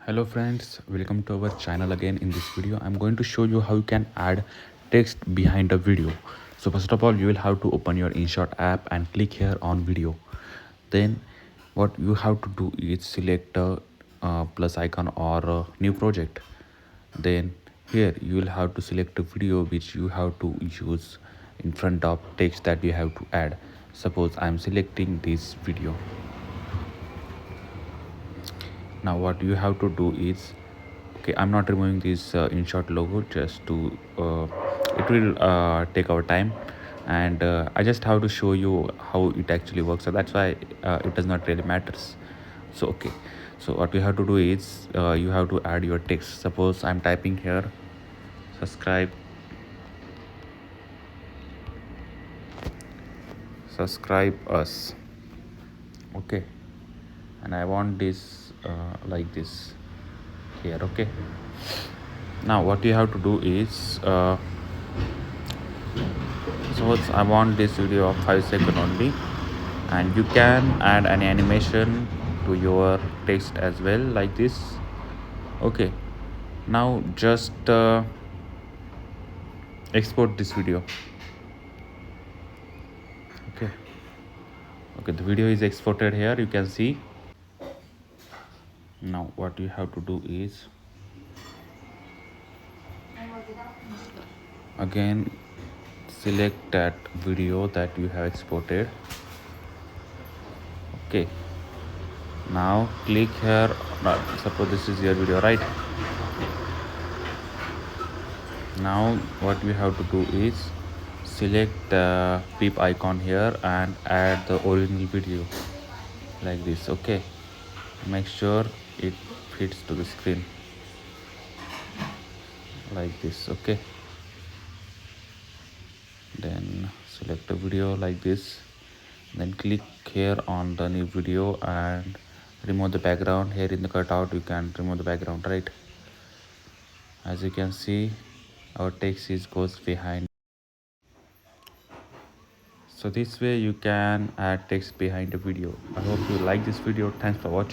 Hello friends, welcome to our channel again. In this video I'm going to show you how you can add text behind a video. So first of all, you will have to open your InShot app and click here on video. Then what you have to do is select a plus icon or a new project. Then here you will have to select a video which you have to use in front of text that you have to add. Suppose I'm selecting this video. Now what you have to do is, okay, I'm not removing this InShot logo just to it will take our time, and I just have to show you how it actually works, so that's why it does not really matters. So okay, so what you have to do is you have to add your text. Suppose I'm typing here subscribe us, okay, and I want this like this here. Okay, now what you have to do is suppose I want this video of 5 seconds only, and you can add an animation to your text as well, like this. Okay, now just export this video. Okay, the video is exported here, you can see. Now what you have to do is again select that video that you have exported. Okay, now click here. Suppose this is your video, right? Now what we have to do is select the peep icon here and add the original video like this. Okay, make sure it fits to the screen like this. Okay, then select the video like this, then click here on the new video and remove the background. Here in the cutout you can remove the background, right? As you can see, our text is goes behind. So this way you can add text behind the video. I hope you like this video. Thanks for watching.